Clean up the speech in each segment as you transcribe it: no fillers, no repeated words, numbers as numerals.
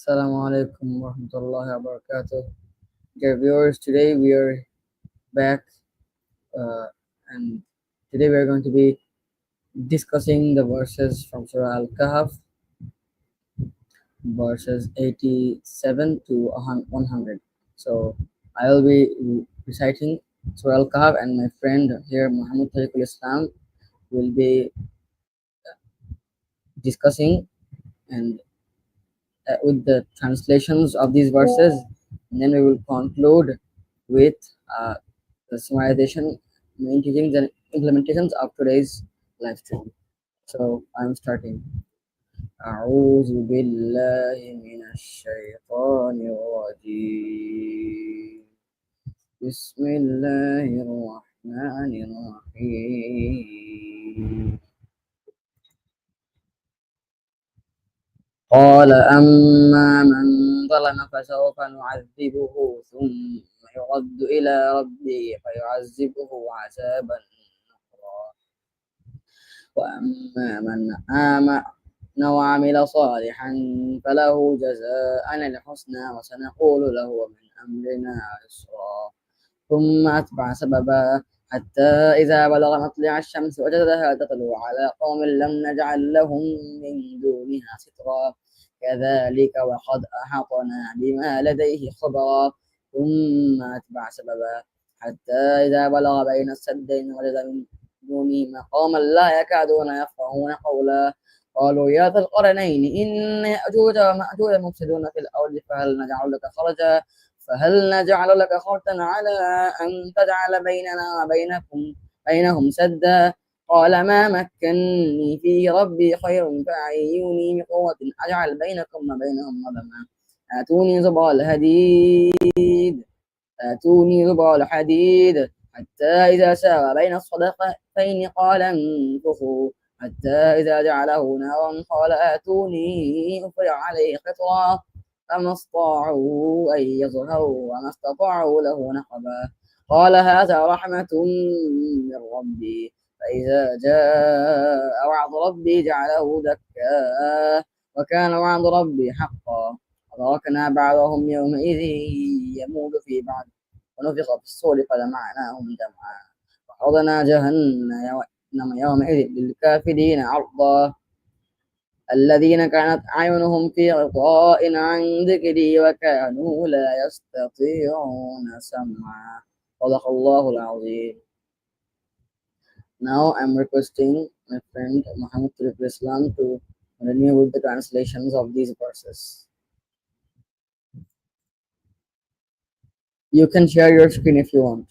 Assalamualaikum warahmatullahi wabarakatuh. Dear viewers, today we are back and today we are going to be discussing the verses from Surah Al Kahf, verses 87 to 100. So I will be reciting Surah Al Kahf, and my friend here, Mahmoud Torikul will be discussing and with the translations of these verses, and then we will conclude with the summarization, main teachings, and implementations of today's live stream. So I'm starting. أعوذ بالله من الشيطان الرجيم. بسم الله الرحمن الرحيم. قال أما من ظلم فسوف نعذبه ثم يرد إلى ربه فيعذبه عذابا نكرا وأما من آمن وعمل صالحا فله جزاء الحسنى وسنقول له من أمرنا يسرا ثم أتبع سببا حتى إذا بلغ مطلع الشمس وجدها تطلع على قوم لم نجعل لهم من دونها سترا كذلك وقد أحطنا بما لديه خبرا ثم أتبع سببا حتى إذا بلغ بين السدين وجد من دونه مقاما لا يكادون يفقهون قولا قالوا يا ذا القرنين إن يأجوج ومأجوج مفسدون في الأرض فهل نجعل لك خرطا على أن تجعل بيننا بينهم سدا قال ما مكني فيه ربي خير فأعينوني بقوة أجعل بينكم وبينهم رحما آتوني زبر الحديد حتى إذا ساوى بين الصدفين قال انفخوا حتى إذا جعله نارا قال آتوني أفرغ عليه قطرا فما استطاعوا أن يظهروا وما استطاعوا له نقبا قال هذا رحمة من ربي فإذا جاء وعد ربي جعله دكا وكان وعد ربي حقا وتركنا بعضهم يومئذ يموت في بعض ونفخ في الصور فجمعناهم جمعا وحوضنا جهنم يومئذ للكافرين عرضا الذين كانت أعينهم في غطاء عن ذكري وكانوا لا يستطيعون سمعا صدق الله العظيم. Now I'm requesting my friend Mahmoud Torikul to continue with the translations of these verses. You can share your screen if you want.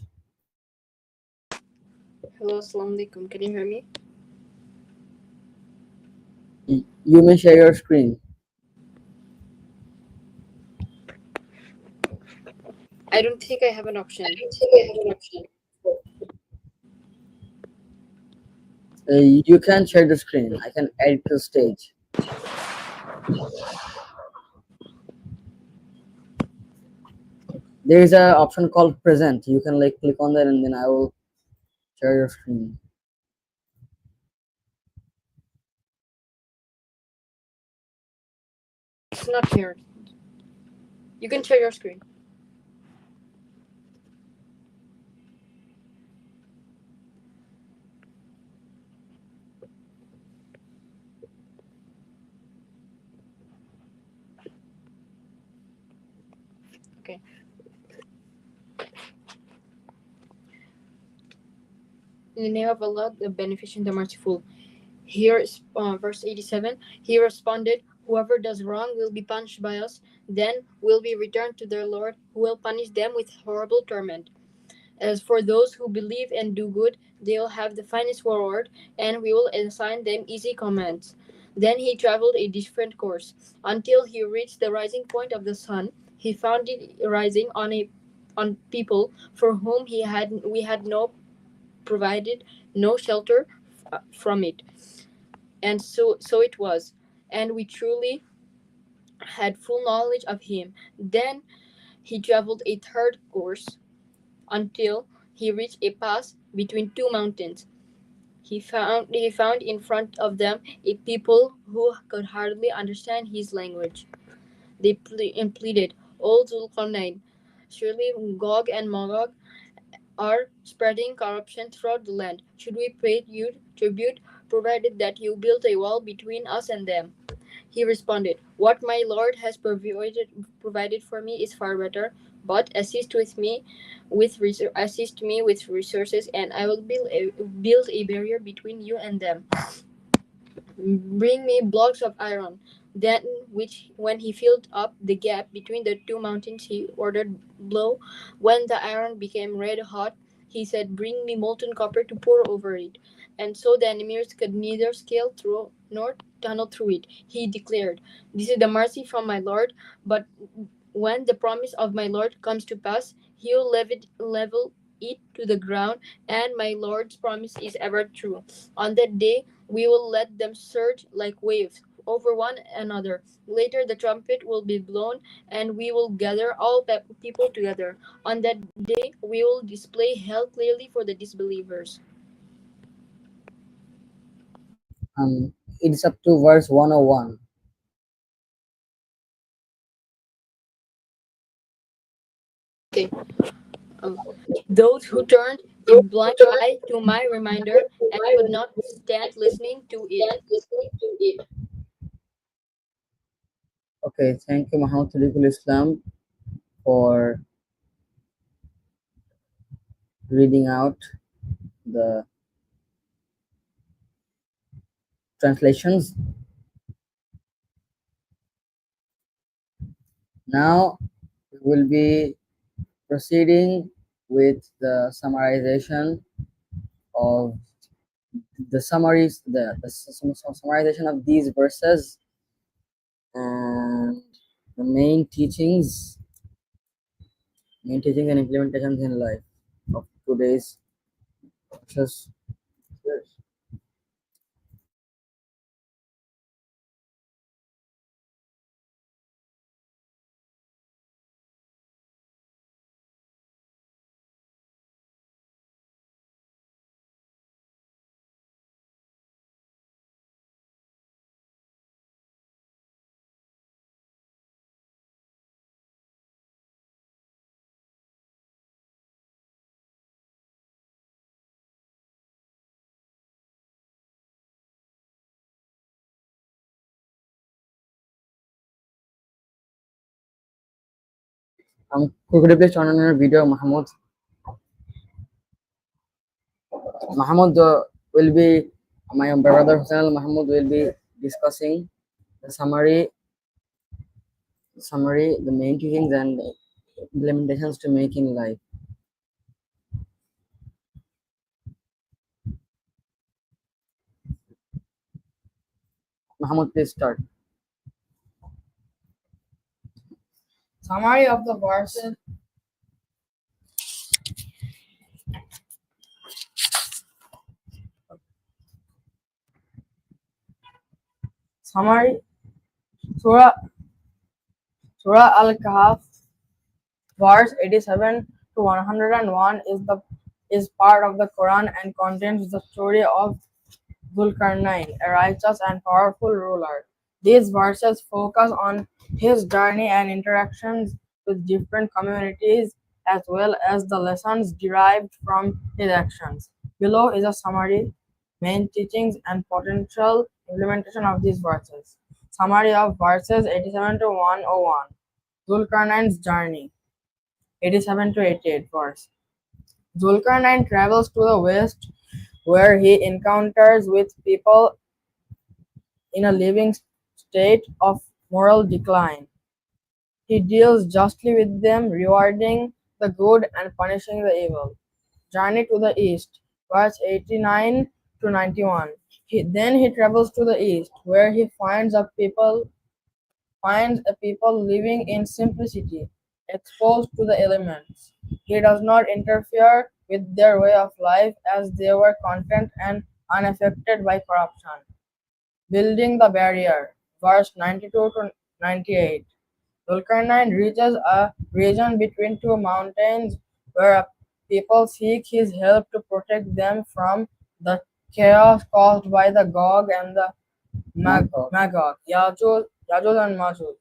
Hello, Assalamualaikum. Can you hear me? You may share your screen. I don't think I have an option. You can share the screen. I can add to stage. There is an option called present. You can click on that and then I will share your screen. It's not here. You can share your screen. Okay. In the name of Allah, the Beneficent, the Merciful. Here is verse 87. He responded, whoever does wrong will be punished by us, then will be returned to their Lord, who will punish them with horrible torment. As for those who believe and do good, they will have the finest reward, and we will assign them easy commands. Then he traveled a different course until he reached the rising point of the sun. He found it rising on people for whom we had no provided no shelter from it, and so it was, and we truly had full knowledge of him. Then he traveled a third course until he reached a pass between two mountains. He found in front of them a people who could hardly understand his language. They pleaded, O Zulkarnain, surely Gog and Magog are spreading corruption throughout the land. Should we pay you tribute, provided that you build a wall between us and them? He responded, What my Lord has provided for me is far better, but assist me with resources, and I will build a barrier between you and them. Bring me blocks of iron. Then, when he filled up the gap between the two mountains, he ordered blow. When the iron became red hot, he said, Bring me molten copper to pour over it. And so the enemies could neither scale through nor tunnel through it. He declared, This is the mercy from my Lord, but when the promise of my Lord comes to pass, he will level it to the ground, and my Lord's promise is ever true. On that day, we will let them surge like waves over one another. Later, the trumpet will be blown, and we will gather all people together. On that day, we will display hell clearly for the disbelievers. It's up to verse 101. Okay. Um, those who turned a blind eye to my reminder and could not stand listening to it. Okay, thank you, Mahmoud Torikul Islam, for reading out the translations. Now we will be proceeding with the summarization of summarization of these verses and the main teachings and implementations in life of today's verses. Could you please turn on your video, Mahmoud? Mahmoud will be, my brother Hossain Al Mahmud will be discussing the summary, the main teachings and implementations to make in life. Mahmoud, please start. Summary of the verses. Summary. Surah Al Kahf, verse 87 to 101 is part of the Quran and contains the story of Zulkarnain, a righteous and powerful ruler. These verses focus on his journey and interactions with different communities, as well as the lessons derived from his actions. Below is a summary, main teachings, and potential implementation of these verses. Summary of verses 87 to 101. Zulkarnain's journey. 87 to 88 verse. Zulkarnain travels to the west, where he encounters with people in a living state of moral decline. He deals justly with them, rewarding the good and punishing the evil. Journey to the east, verse 89 to 91. Then he travels to the east, where he finds a people living in simplicity, exposed to the elements. He does not interfere with their way of life, as they were content and unaffected by corruption. Building the barrier, verse 92 to 98. Zulkarnain reaches a region between two mountains where people seek his help to protect them from the chaos caused by the Gog and the Magog, Yajuj and Majuj.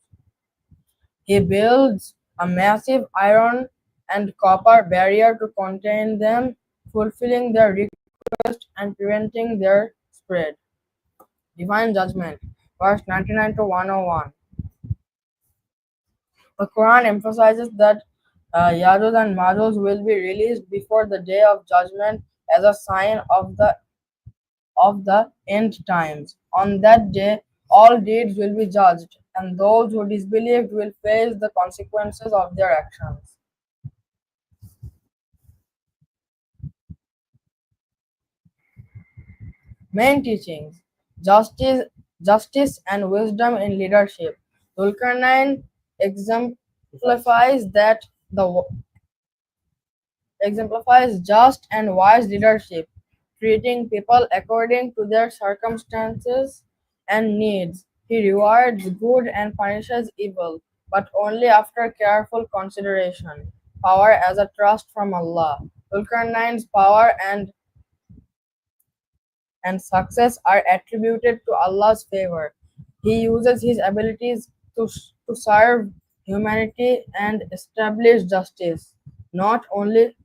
He builds a massive iron and copper barrier to contain them, fulfilling their request and preventing their spread. Divine Judgment, verse 99 to 101. The Quran emphasizes that Yajuj and Majuj will be released before the day of judgment as a sign of the end times. On that day, all deeds will be judged, and those who disbelieved will face the consequences of their actions. Main teachings: justice, justice and wisdom in leadership. Zulkarnain the exemplifies just and wise leadership, treating people according to their circumstances and needs. He rewards good and punishes evil, but only after careful consideration. Power as a trust from Allah. Zulkarnain's power and success are attributed to Allah's favor. He uses his abilities to serve humanity and establish justice, not only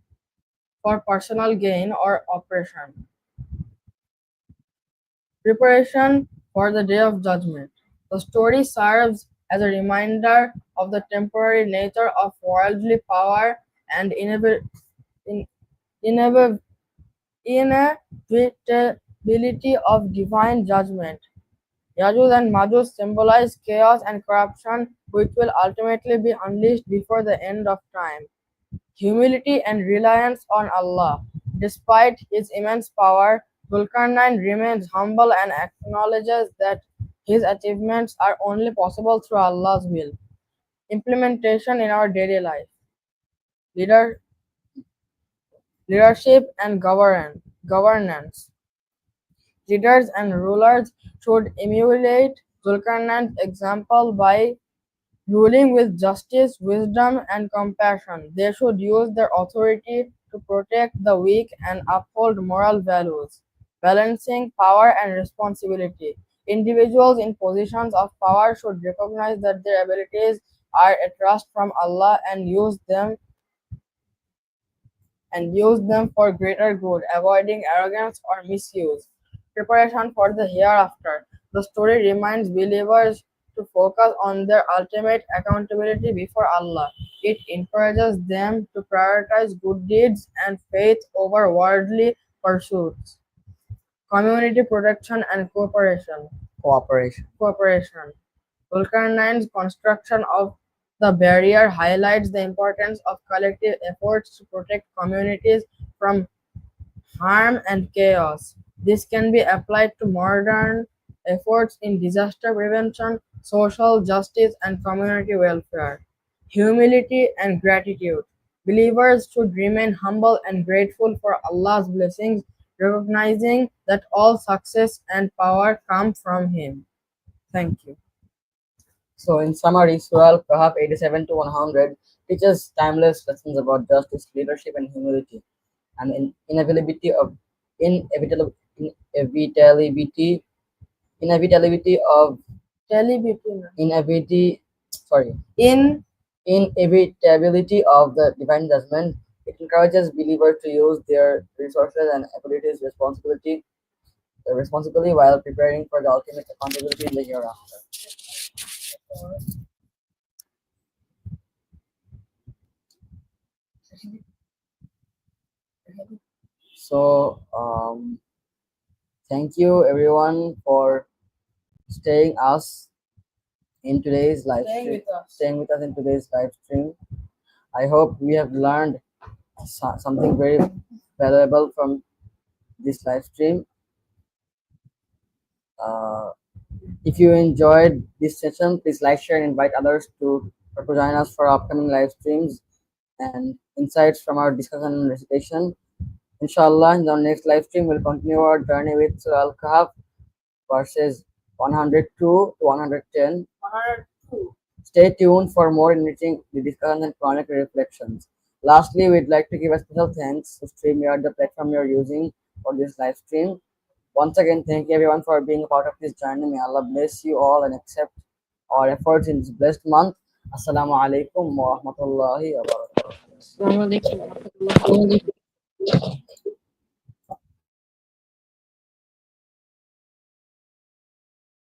for personal gain or oppression. Preparation for the Day of Judgment. The story serves as a reminder of the temporary nature of worldly power and in- inev- inevitability of divine judgment. Yajuj and Majuj symbolize chaos and corruption which will ultimately be unleashed before the end of time. Humility and reliance on Allah. Despite his immense power, Zulkarnain remains humble and acknowledges that his achievements are only possible through Allah's will. Implementation in our daily life. Leader, leadership and governance. Leaders and rulers should emulate Zulkarnain's example by ruling with justice, wisdom, and compassion. They should use their authority to protect the weak and uphold moral values, balancing power and responsibility. Individuals in positions of power should recognize that their abilities are a trust from Allah and use them for greater good, avoiding arrogance or misuse. Preparation for the hereafter. The story reminds believers to focus on their ultimate accountability before Allah. It encourages them to prioritize good deeds and faith over worldly pursuits. Community protection and cooperation. Cooperation. Zulkarnain's construction of the barrier highlights the importance of collective efforts to protect communities from harm and chaos. This can be applied to modern efforts in disaster prevention, social justice, and community welfare. Humility and gratitude. Believers should remain humble and grateful for Allah's blessings, recognizing that all success and power come from Him. Thank you. So, in summary, Surah Al Kahf 87 to 100 teaches timeless lessons about justice, leadership, and humility, and inevitable, inevitability, inevitability of inevitability, sorry, In inevitability of the divine judgment. It encourages believers to use their resources and abilities responsibly while preparing for the ultimate accountability in the hereafter. So, thank you everyone for staying us in today's live stream, staying with us in today's live stream. I hope we have learned something very valuable from this live stream. If you enjoyed this session, please like, share, and invite others to join us for upcoming live streams and insights from our discussion and recitation. Inshallah, in our next live stream, we'll continue our journey with Surah Al Kahf, verses 102 to 110. 102. Stay tuned for more enriching discussions and chronic reflections. Lastly, we'd like to give a special thanks to StreamYard, the platform you're using for this live stream. Once again, thank you everyone for being a part of this journey. May Allah bless you all and accept our efforts in this blessed month. Assalamualaikum warahmatullahi wabarakatuh. Assalamualaikum warahmatullahi wabarakatuh.